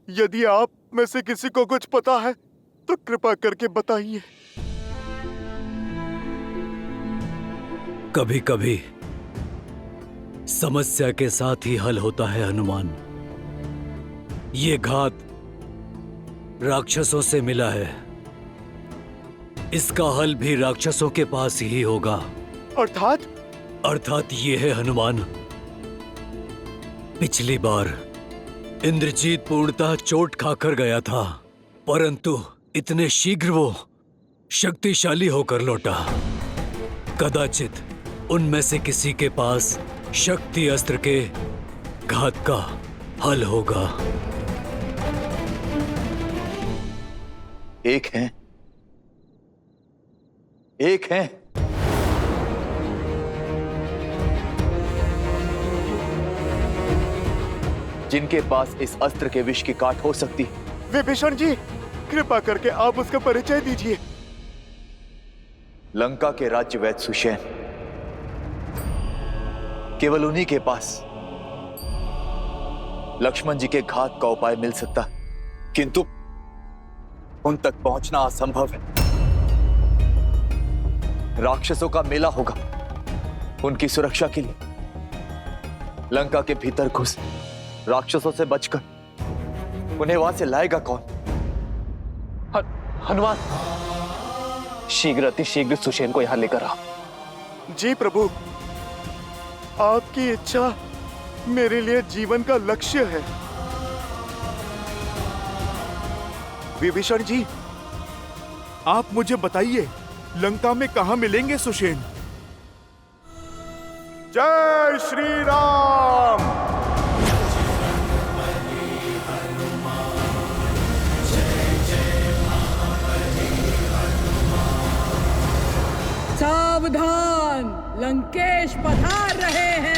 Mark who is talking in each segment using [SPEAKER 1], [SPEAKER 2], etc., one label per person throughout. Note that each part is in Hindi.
[SPEAKER 1] यदि आप में से किसी को कुछ पता है तो कृपा करके बताइए।
[SPEAKER 2] कभी कभी समस्या के साथ ही हल होता है हनुमान। ये घात राक्षसों से मिला है, इसका हल भी राक्षसों के पास ही होगा। अर्थात ये है हनुमान, पिछली बार इंद्रजीत पूर्णतः चोट खाकर गया था, परंतु इतने शीघ्र वो शक्तिशाली होकर लौटा। कदाचित उनमें से किसी के पास शक्ति अस्त्र के घात का हल होगा।
[SPEAKER 3] एक है जिनके पास इस अस्त्र के विष की काट हो सकती।
[SPEAKER 1] विभीषण जी, कृपा करके आप उसका परिचय दीजिए।
[SPEAKER 3] लंका के राज्य वैद्य सुषेण, केवल उन्हीं के पास लक्ष्मण जी के घात का उपाय मिल सकता, किंतु उन तक पहुंचना असंभव है। राक्षसों का मेला होगा, उनकी सुरक्षा के लिए लंका के भीतर घुस राक्षसों से बचकर उन्हें वहां से लाएगा कौन?
[SPEAKER 4] हनुमान, शीघ्र अतिशीघ्र सुषेण को यहां लेकर आ।
[SPEAKER 1] जी प्रभु, आपकी इच्छा मेरे लिए जीवन का लक्ष्य है। विभीषण जी, आप मुझे बताइए, लंका में कहां मिलेंगे सुषेण? जय श्री राम।
[SPEAKER 5] सावधान, लंकेश पधार रहे हैं।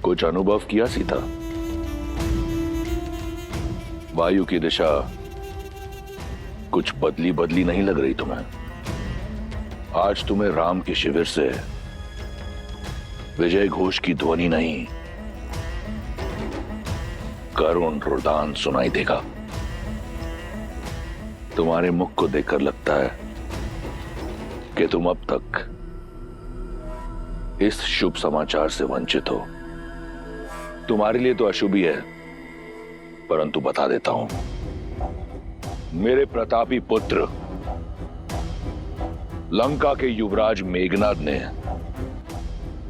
[SPEAKER 6] कुछ अनुभव किया सीता? वायु की दिशा कुछ बदली बदली नहीं लग रही तुम्हें? आज तुम्हें राम के शिविर से विजय घोष की ध्वनि नहीं, करुण रुदान सुनाई देगा। तुम्हारे मुख को देखकर लगता है कि तुम अब तक इस शुभ समाचार से वंचित हो। तुम्हारे लिए तो अशुभ ही है, परंतु बता देता हूं, मेरे प्रतापी पुत्र लंका के युवराज मेघनाद ने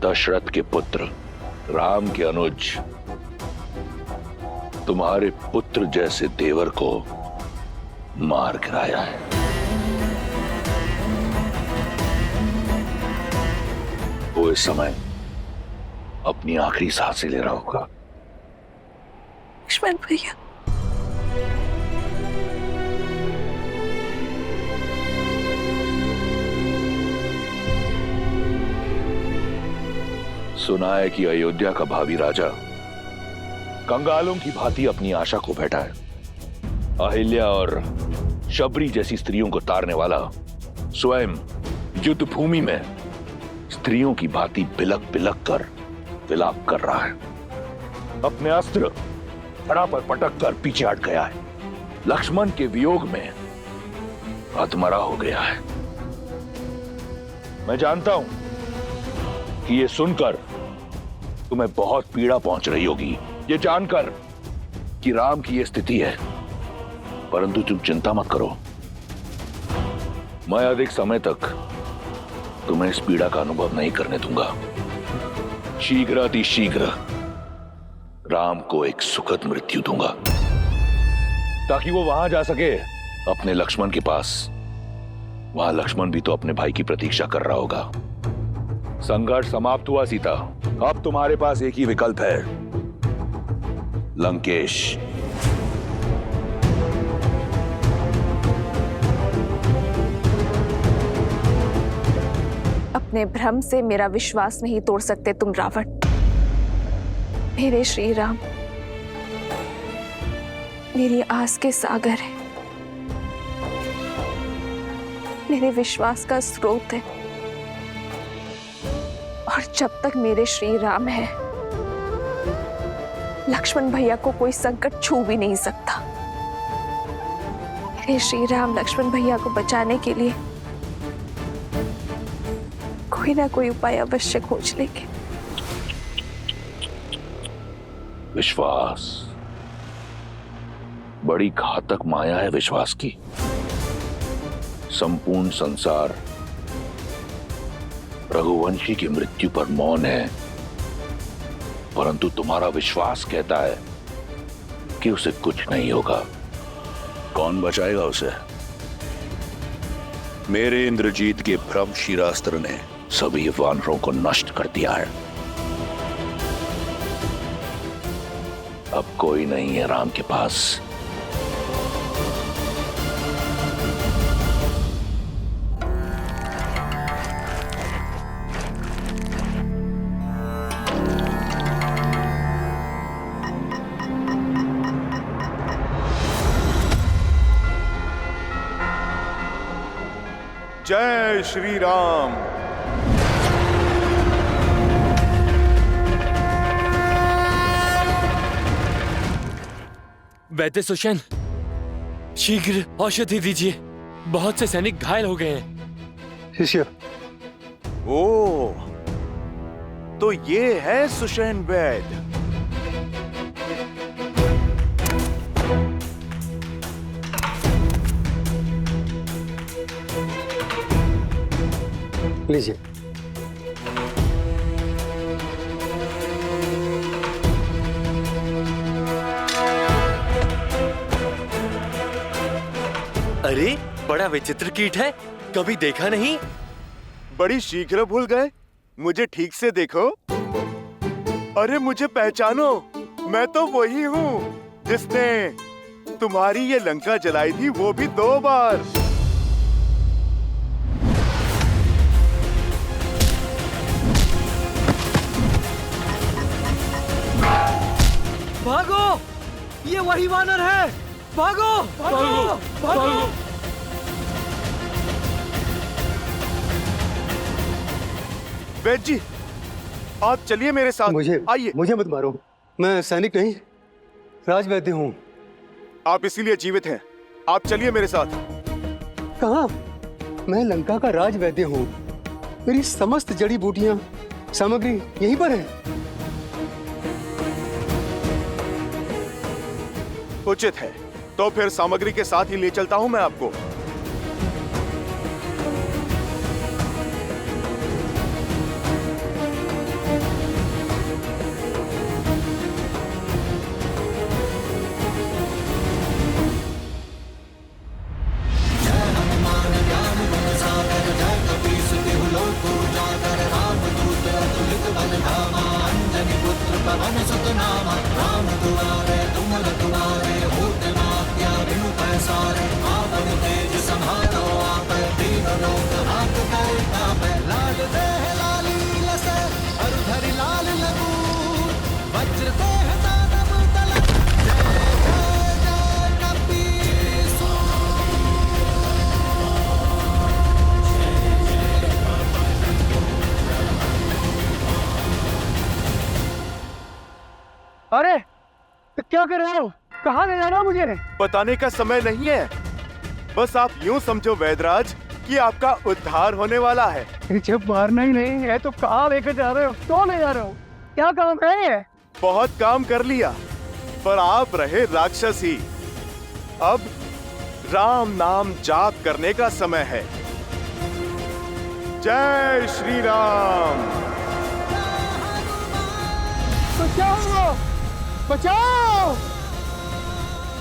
[SPEAKER 6] दशरथ के पुत्र राम के अनुज तुम्हारे पुत्र जैसे देवर को मार गिराया है। वो इस समय अपनी आखिरी सांसें ले रहा होगा।
[SPEAKER 7] लक्ष्मण भैया,
[SPEAKER 6] सुना है कि अयोध्या का भावी राजा कंगालों की भांति अपनी आशा को बैठा है। अहिल्या और शबरी जैसी स्त्रियों को तारने वाला स्वयं युद्ध भूमि में स्त्रियों की भांति बिलक बिलक कर विलाप कर रहा है। अपने अस्त्र धड़ा पर पटक कर पीछे हट गया है। लक्ष्मण के वियोग में अधमरा हो गया है। मैं जानता हूं कि ये सुनकर तुम्हें बहुत पीड़ा पहुंच रही होगी, ये जानकर कि राम की ये स्थिति है, परंतु तुम चिंता मत करो। मैं अधिक समय तक तुम्हें इस पीड़ा का अनुभव नहीं करने दूंगा। शीघ्र अति शीघ्र राम को एक सुखद मृत्यु दूंगा, ताकि वो वहां जा सके अपने लक्ष्मण के पास। वहां लक्ष्मण भी तो अपने भाई की प्रतीक्षा कर रहा होगा। संघर्ष समाप्त हुआ सीता, अब तुम्हारे पास एक ही विकल्प है, लंकेश।
[SPEAKER 7] अपने अपने भ्रम से मेरा विश्वास नहीं तोड़ सकते तुम रावण। मेरे श्री राम मेरी आस के सागर है, मेरे विश्वास का स्रोत है, और जब तक मेरे श्री राम है लक्ष्मण भैया को कोई संकट छू भी नहीं सकता। मेरे श्री राम लक्ष्मण भैया को बचाने के लिए कोई ना कोई उपाय अवश्य खोज लेंगे।
[SPEAKER 6] विश्वास बड़ी घातक माया है विश्वास की। संपूर्ण संसार रघुवंशी की मृत्यु पर मौन है, परंतु तुम्हारा विश्वास कहता है कि उसे कुछ नहीं होगा। कौन बचाएगा उसे?
[SPEAKER 8] मेरे इंद्रजीत के भ्रम शिरास्त्र ने
[SPEAKER 6] सभी वानरों को नष्ट कर दिया है। अब कोई नहीं है राम के पास।
[SPEAKER 1] जय श्री राम।
[SPEAKER 9] वैद्य सुषेण, शीघ्र औषधि दीजिए, बहुत से सैनिक घायल हो गए हैं।
[SPEAKER 8] शिष्य,
[SPEAKER 1] ओ, तो ये है सुषेण वैद्य।
[SPEAKER 8] लीजिए।
[SPEAKER 9] अरे, बड़ा विचित्र कीट है, कभी देखा नहीं।
[SPEAKER 1] बड़ी शीघ्र भूल गए, मुझे ठीक से देखो। अरे मुझे पहचानो, मैं तो वही हूँ जिसने तुम्हारी ये लंका जलाई थी, वो भी 2 बार।
[SPEAKER 9] भागो, ये वही वानर है। भागो, भागो, भागो।
[SPEAKER 1] वैद्य जी, आप चलिए मेरे साथ। आइए।
[SPEAKER 8] मुझे मत मारो, मैं सैनिक नहीं, राजवैद्य हूँ।
[SPEAKER 1] आप इसीलिए जीवित हैं। आप चलिए मेरे साथ।
[SPEAKER 8] कहाँ? मैं लंका का राजवैद्य हूँ। मेरी समस्त जड़ी बूटियां, सामग्री यहीं पर है।
[SPEAKER 1] उचित है, तो फिर सामग्री के साथ ही ले चलता हूँ मैं आपको।
[SPEAKER 8] अरे, क्या कर रहे हो? कहाँ ले जा रहे हो मुझे?
[SPEAKER 1] बताने का समय नहीं है, बस आप यूं समझो वैद्यराज कि आपका उद्धार होने वाला है।
[SPEAKER 8] जब मारना ही नहीं है तो कहाँ लेकर जा रहे हो? क्यों ले जा रहे हो? क्या काम है?
[SPEAKER 1] बहुत काम कर लिया, पर आप रहे राक्षस ही। अब राम नाम जाप करने का समय है। जय श्री राम।
[SPEAKER 8] बचाओ, बचाओ,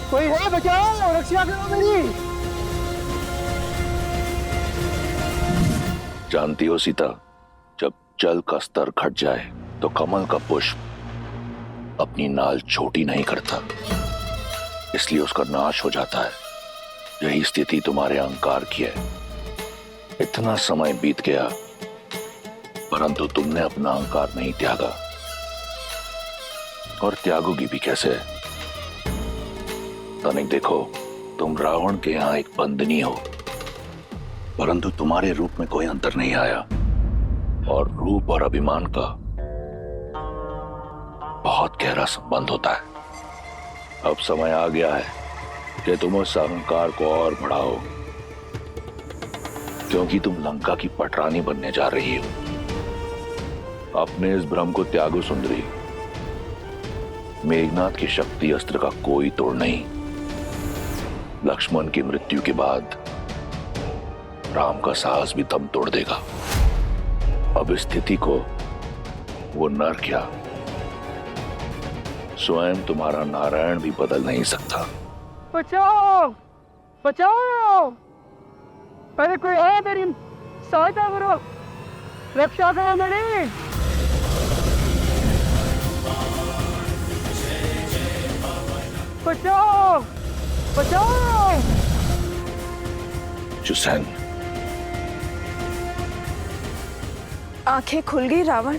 [SPEAKER 8] कोई है? बचाओ, रक्षा करो मेरी।
[SPEAKER 6] जानती हो सीता, जब जल का स्तर घट जाए तो कमल का पुष्प अपनी नाल छोटी नहीं करता, इसलिए उसका नाश हो जाता है। यही स्थिति तुम्हारे अहंकार की है। इतना समय बीत गया, परंतु तुमने अपना अहंकार नहीं त्यागा, और त्यागोगी भी कैसे? तनिक देखो, तुम रावण के यहां एक बंदनी हो, परंतु तुम्हारे रूप में कोई अंतर नहीं आया, और रूप और अभिमान का बहुत गहरा संबंध होता है। अब समय आ गया है कि तुम उस अहंकार को और बढ़ाओ, क्योंकि तुम लंका की पटरानी बनने जा रही हो। अपने इस भ्रम को त्यागो सुंदरी। मेघनाथ की शक्ति अस्त्र का कोई तोड़ नहीं। लक्ष्मण की मृत्यु के बाद राम का साहस भी दम तोड़ देगा। अब स्थिति को वो नर क्या, स्वयं तुम्हारा नारायण भी बदल नहीं सकता।
[SPEAKER 5] बचाओ बचाओ, अरे कोई है मेरी सहायता करो, रक्षा करो मेरी। बचाओ बचाओ।
[SPEAKER 6] जुसेन,
[SPEAKER 7] आंखें खुल गई रावण।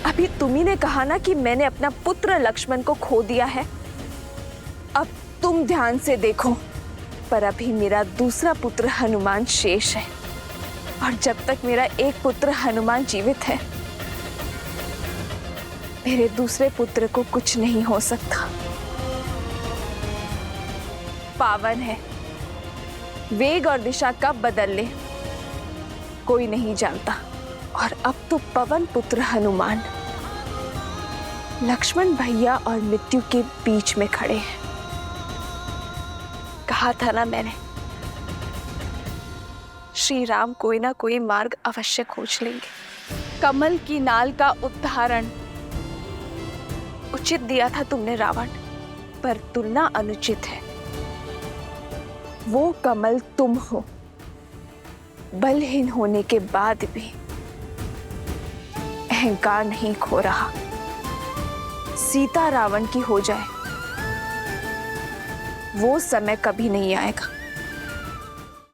[SPEAKER 7] अभी तुम्ही ने कहा ना कि मैंने अपना पुत्र लक्ष्मण को खो दिया है। अब तुम ध्यान से देखो, पर अभी मेरा दूसरा पुत्र हनुमान शेष है, और जब तक मेरा एक पुत्र हनुमान जीवित है, मेरे दूसरे पुत्र को कुछ नहीं हो सकता। पावन है, वेग और दिशा कब बदल ले कोई नहीं जानता। और अब तो पवन पुत्र हनुमान लक्ष्मण भैया और मृत्यु के बीच में खड़े हैं। कहा था ना मैंने, श्री राम कोई ना कोई मार्ग अवश्य खोज लेंगे। कमल की नाल का उदाहरण उचित दिया था तुमने रावण, पर तुलना अनुचित है। वो कमल तुम हो, बलहीन होने के बाद भी अहंकार नहीं खो रहा। सीता रावण की हो जाए, वो समय कभी नहीं आएगा।